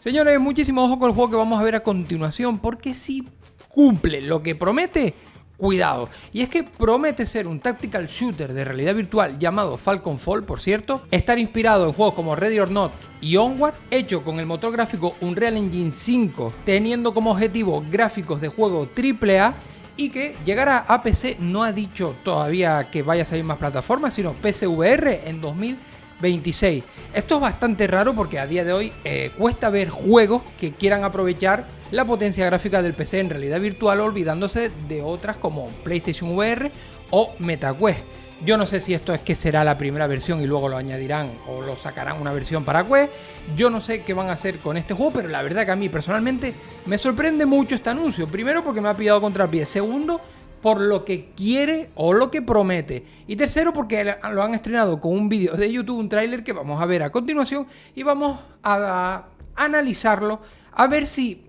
Señores, muchísimo ojo con el juego que vamos a ver a continuación, porque si cumple lo que promete, cuidado. Y es que promete ser un tactical shooter de realidad virtual llamado Falcon Fall, por cierto, estar inspirado en juegos como Ready or Not y Onward, hecho con el motor gráfico Unreal Engine 5, teniendo como objetivo gráficos de juego AAA, y que llegará a PC. No ha dicho todavía que vaya a salir más plataformas, sino PSVR en 2026. Esto es bastante raro porque a día de hoy cuesta ver juegos que quieran aprovechar la potencia gráfica del PC en realidad virtual, olvidándose de otras como PlayStation VR o MetaQuest. Yo no sé si esto es que será la primera versión y luego lo añadirán o lo sacarán una versión para Quest. Yo no sé qué van a hacer con este juego, pero la verdad que a mí personalmente me sorprende mucho este anuncio. Primero porque me ha pillado contrapié. Segundo, por lo que quiere o lo que promete. Y tercero, porque lo han estrenado con un vídeo de YouTube, un tráiler que vamos a ver a continuación y vamos a analizarlo, a ver si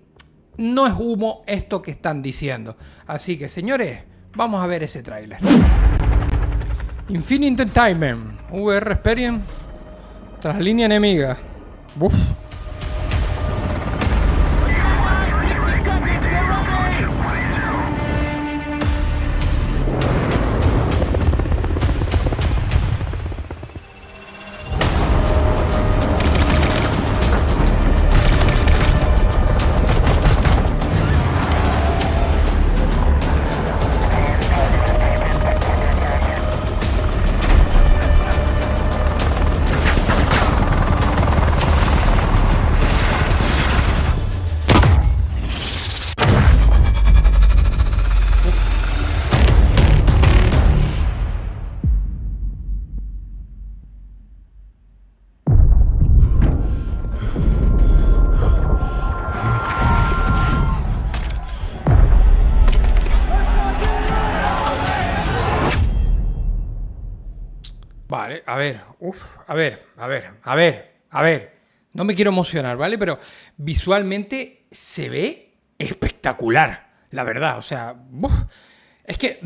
no es humo esto que están diciendo. Así que, señores, vamos a ver ese tráiler. Infinite Entertainment, VR Experience, tras línea enemiga. Uf. Vale, a ver, a ver. No me quiero emocionar, ¿vale? Pero visualmente se ve espectacular, la verdad. O sea, es que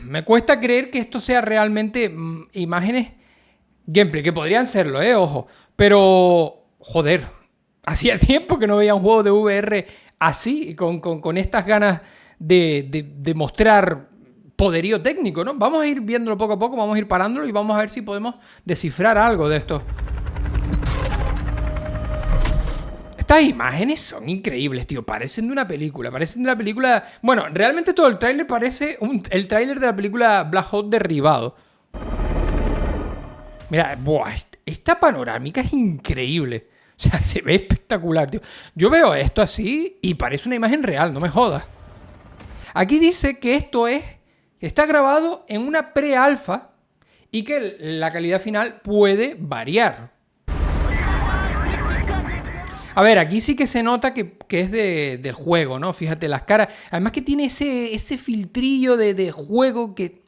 me cuesta creer que esto sea realmente imágenes gameplay, que podrían serlo, ojo. Pero, joder, hacía tiempo que no veía un juego de VR así, con estas ganas de mostrar poderío técnico, ¿no? Vamos a ir viéndolo poco a poco, vamos a ir parándolo y vamos a ver si podemos descifrar algo de esto. Estas imágenes son increíbles, tío. Parecen de una película, Bueno, realmente todo el tráiler parece el tráiler de la película Black Hawk Derribado. Mira, esta panorámica es increíble. O sea, se ve espectacular, tío. Yo veo esto así y parece una imagen real, no me jodas. Aquí dice que esto está grabado en una pre-alfa y que la calidad final puede variar. A ver, aquí sí que se nota que es del juego, ¿no? Fíjate las caras. Además que tiene ese filtrillo de juego que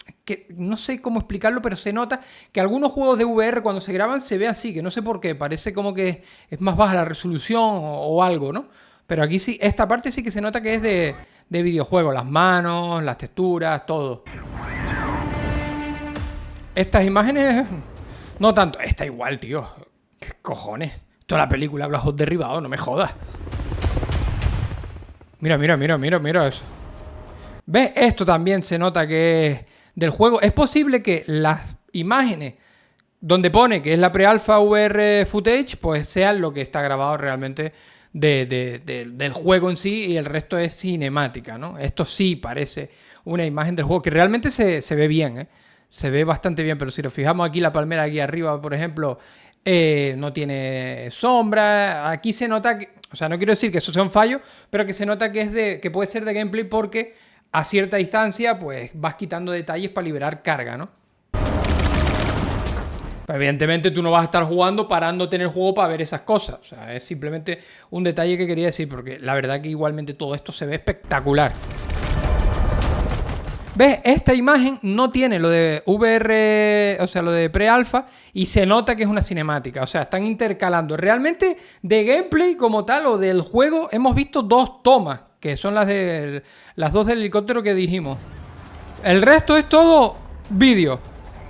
no sé cómo explicarlo, pero se nota que algunos juegos de VR cuando se graban se ve así, que no sé por qué. Parece como que es más baja la resolución o algo, ¿no? Pero aquí sí, esta parte sí que se nota que es de videojuego. Las manos, las texturas, todo. Estas imágenes, no tanto. Esta igual, tío. ¿Qué cojones? Toda la película Black Hawk Derribado, no me jodas. Mira eso. ¿Ves? Esto también se nota que es del juego. Es posible que las imágenes donde pone que es la pre-alpha VR footage, pues sean lo que está grabado realmente del juego en sí, y el resto es cinemática, ¿no? Esto sí parece una imagen del juego que realmente se ve bien, ¿eh? Se ve bastante bien, pero si nos fijamos aquí, la palmera aquí arriba, por ejemplo, no tiene sombra. Aquí se nota que, o sea, no quiero decir que eso sea un fallo, pero que se nota que que puede ser de gameplay porque a cierta distancia pues vas quitando detalles para liberar carga, ¿no? Evidentemente tú no vas a estar jugando parándote en el juego para ver esas cosas. O sea, es simplemente un detalle que quería decir, porque la verdad que igualmente todo esto se ve espectacular. ¿Ves? Esta imagen no tiene lo de VR, o sea, lo de pre-alpha, y se nota que es una cinemática. O sea, están intercalando. Realmente de gameplay como tal o del juego hemos visto dos tomas, que son las dos del helicóptero que dijimos. El resto es todo vídeo.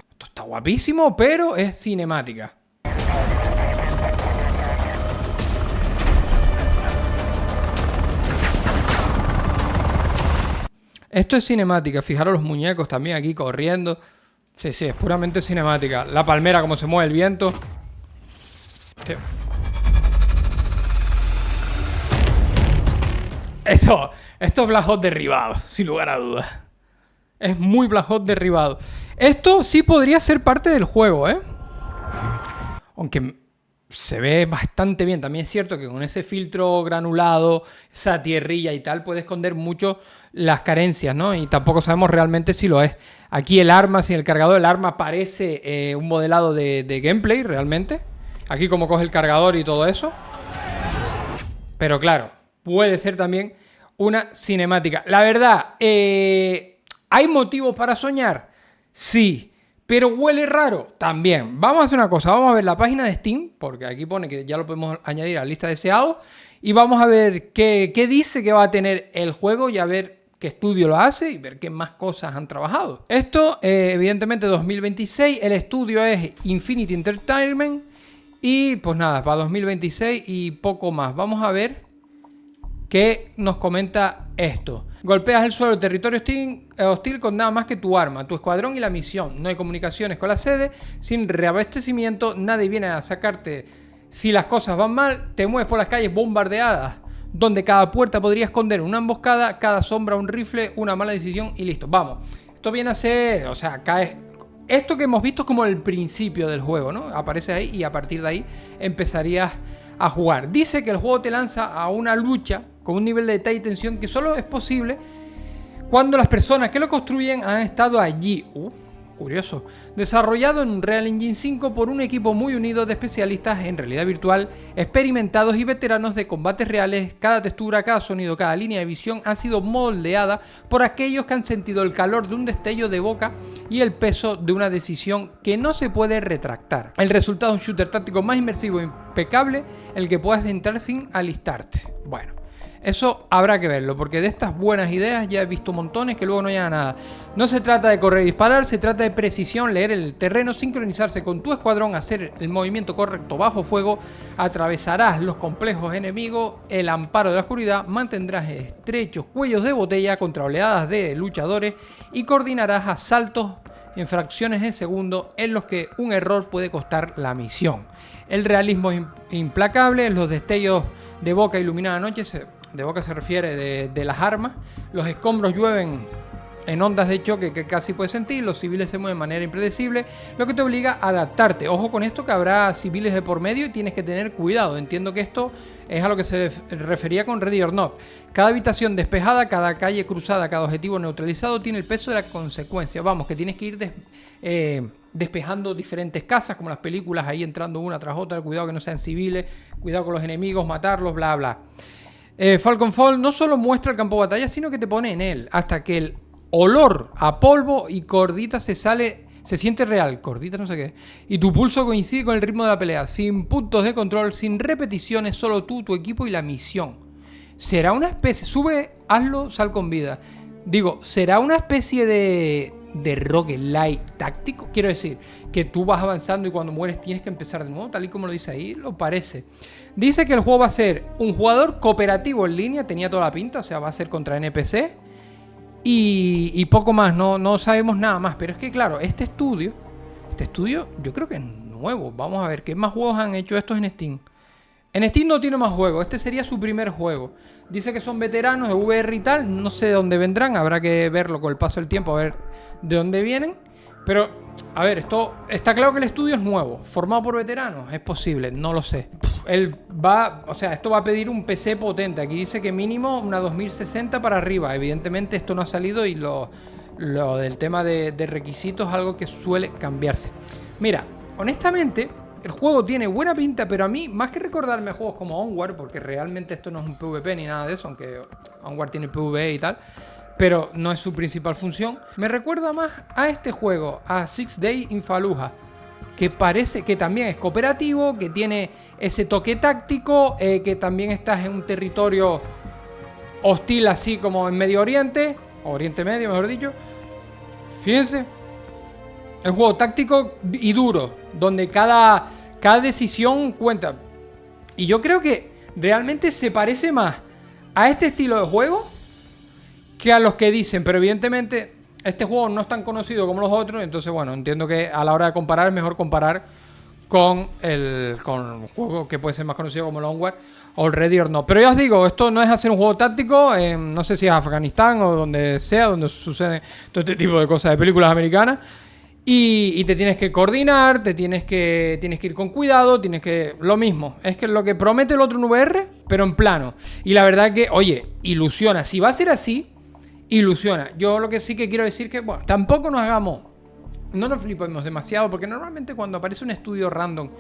Esto está guapísimo, pero es cinemática. Esto es cinemática. Fijaros los muñecos también aquí corriendo. Sí, sí, es puramente cinemática. La palmera, como se mueve el viento. Sí. Esto es Black Ops derribado, sin lugar a dudas. Es muy Black Ops derribado. Esto sí podría ser parte del juego, ¿eh? Aunque se ve bastante bien. También es cierto que con ese filtro granulado, esa tierrilla y tal, puede esconder mucho las carencias, ¿no? Y tampoco sabemos realmente si lo es. Aquí el arma, sin el cargador, el arma parece un modelado de gameplay, realmente. Aquí como coge el cargador y todo eso. Pero claro, puede ser también una cinemática. La verdad, ¿hay motivos para soñar? Sí. Pero huele raro también. Vamos a hacer una cosa. Vamos a ver la página de Steam, porque aquí pone que ya lo podemos añadir a la lista de deseados. Y vamos a ver qué dice que va a tener el juego y a ver qué estudio lo hace y ver qué más cosas han trabajado. Esto, evidentemente, 2026. El estudio es Infinity Entertainment. Y pues nada, para 2026 y poco más. Vamos a ver qué nos comenta esto. Golpeas el suelo del territorio hostil con nada más que tu arma, tu escuadrón y la misión. No hay comunicaciones con la sede, sin reabastecimiento, nadie viene a sacarte si las cosas van mal. Te mueves por las calles bombardeadas, donde cada puerta podría esconder una emboscada, cada sombra un rifle, una mala decisión y listo. Vamos, esto viene a ser, o sea, caes... Esto que hemos visto es como el principio del juego, ¿no? Aparece ahí y a partir de ahí empezarías a jugar. Dice que el juego te lanza a una lucha con un nivel de detalle y tensión que solo es posible cuando las personas que lo construyen han estado allí. Curioso. Desarrollado en Unreal Engine 5 por un equipo muy unido de especialistas en realidad virtual, experimentados y veteranos de combates reales. Cada textura, cada sonido, cada línea de visión ha sido moldeada por aquellos que han sentido el calor de un destello de boca y el peso de una decisión que no se puede retractar. El resultado es un shooter táctico más inmersivo e impecable, el que puedas entrar sin alistarte. Bueno, eso habrá que verlo, porque de estas buenas ideas ya he visto montones que luego no llegan a nada. No se trata de correr y disparar, se trata de precisión, leer el terreno, sincronizarse con tu escuadrón, hacer el movimiento correcto bajo fuego, atravesarás los complejos enemigos, el amparo de la oscuridad, mantendrás estrechos cuellos de botella contra oleadas de luchadores y coordinarás asaltos en fracciones de segundo en los que un error puede costar la misión. El realismo es implacable, los destellos de boca iluminan la noche, de boca se refiere de las armas, los escombros llueven en ondas de choque que casi puedes sentir, los civiles se mueven de manera impredecible, lo que te obliga a adaptarte. Ojo con esto, que habrá civiles de por medio y tienes que tener cuidado. Entiendo que esto es a lo que se refería con Ready or Not. Cada habitación despejada, cada calle cruzada, cada objetivo neutralizado tiene el peso de la consecuencia. Vamos, que tienes que ir despejando diferentes casas, como las películas, ahí entrando una tras otra. Cuidado que no sean civiles, cuidado con los enemigos, matarlos, bla bla. Falcon Fall no solo muestra el campo de batalla, sino que te pone en él, hasta que el olor a polvo y cordita se siente real, cordita no sé qué, y tu pulso coincide con el ritmo de la pelea, sin puntos de control, sin repeticiones, solo tú, tu equipo y la misión. Será una especie, sube, hazlo, sal con vida. Digo, será una especie de roguelike táctico, quiero decir, que tú vas avanzando y cuando mueres tienes que empezar de nuevo, tal y como lo dice ahí, lo parece. Dice que el juego va a ser un jugador cooperativo en línea, tenía toda la pinta, o sea, va a ser contra NPC y poco más, no sabemos nada más, pero es que claro, este estudio yo creo que es nuevo. Vamos a ver qué más juegos han hecho estos en Steam. En Steam no tiene más juegos, este sería su primer juego. Dice que son veteranos de VR y tal, no sé de dónde vendrán, habrá que verlo con el paso del tiempo, a ver de dónde vienen. Pero, a ver, esto está claro que el estudio es nuevo, formado por veteranos, es posible, no lo sé. Esto va a pedir un PC potente, aquí dice que mínimo una 2060 para arriba, evidentemente esto no ha salido y lo del tema de requisitos es algo que suele cambiarse. Mira, honestamente, el juego tiene buena pinta, pero a mí, más que recordarme juegos como Onward, porque realmente esto no es un PvP ni nada de eso, aunque Onward tiene PvE y tal, pero no es su principal función, me recuerda más a este juego, a 6 Days in Fallujah, que parece que también es cooperativo, que tiene ese toque táctico, que también estás en un territorio hostil así como en Medio Oriente, o Oriente Medio mejor dicho. Fíjense, es un juego táctico y duro, donde cada decisión cuenta. Y yo creo que realmente se parece más a este estilo de juego que a los que dicen, pero evidentemente este juego no es tan conocido como los otros, entonces bueno, entiendo que a la hora de comparar es mejor comparar con el juego que puede ser más conocido como Onward o Ready or Not. Pero ya os digo, esto no es hacer un juego táctico, no sé si es Afganistán o donde sea, donde sucede todo este tipo de cosas de películas americanas. Y te tienes que coordinar, tienes que ir con cuidado, tienes que... Lo mismo, es que lo que promete el otro en VR, pero en plano. Y la verdad que, oye, ilusiona. Si va a ser así, ilusiona. Yo lo que sí que quiero decir que, bueno, tampoco no nos flipemos demasiado, porque normalmente cuando aparece un estudio random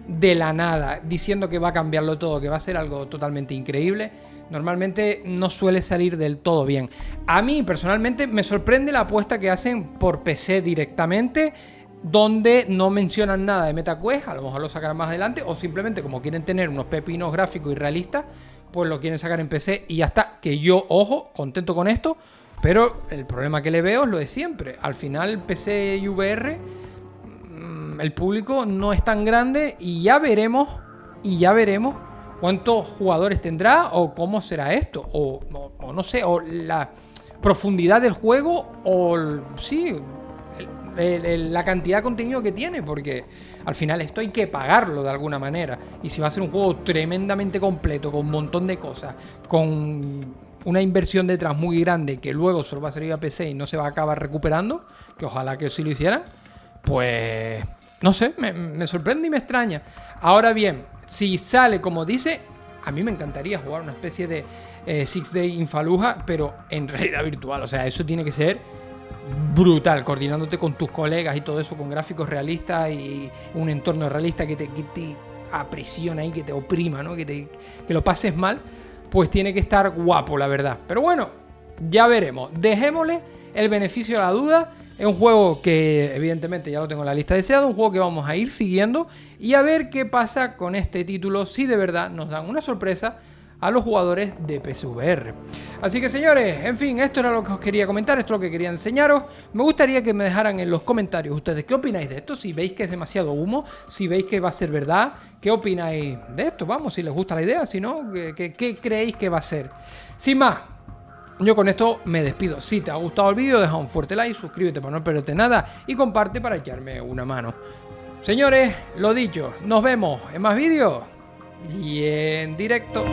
de la nada diciendo que va a cambiarlo todo, que va a ser algo totalmente increíble, normalmente no suele salir del todo bien. A mí personalmente me sorprende la apuesta que hacen por PC directamente, donde no mencionan nada de MetaQuest. A lo mejor lo sacarán más adelante, o simplemente como quieren tener unos pepinos gráficos y realistas, pues lo quieren sacar en PC y ya está. Que yo, ojo, contento con esto, pero el problema que le veo es lo de siempre. Al final PC y VR, el público no es tan grande y ya veremos cuántos jugadores tendrá o cómo será esto, o no sé, o la profundidad del juego, o sí, la cantidad de contenido que tiene, porque al final esto hay que pagarlo de alguna manera. Y si va a ser un juego tremendamente completo, con un montón de cosas, con una inversión detrás muy grande, que luego solo va a salir a PC y no se va a acabar recuperando, que ojalá que sí lo hicieran, pues no sé, me sorprende y me extraña. Ahora bien, si sale como dice, a mí me encantaría jugar una especie de Six Days in Fallujah, pero en realidad virtual. O sea, eso tiene que ser brutal, coordinándote con tus colegas y todo eso, con gráficos realistas y un entorno realista que te aprisiona y que te oprima, ¿no? Que lo pases mal, pues tiene que estar guapo, la verdad. Pero bueno, ya veremos. Dejémosle el beneficio de la duda. Es un juego que evidentemente ya lo tengo en la lista deseada, un juego que vamos a ir siguiendo y a ver qué pasa con este título, si de verdad nos dan una sorpresa a los jugadores de PSVR. Así que señores, en fin, esto era lo que os quería comentar, esto es lo que quería enseñaros. Me gustaría que me dejaran en los comentarios ustedes qué opináis de esto, si veis que es demasiado humo, si veis que va a ser verdad, qué opináis de esto, vamos, si les gusta la idea, si no, qué creéis que va a ser. Sin más, yo con esto me despido. Si te ha gustado el vídeo, deja un fuerte like, suscríbete para no perderte nada y comparte para echarme una mano. Señores, lo dicho, nos vemos en más vídeos y en directo.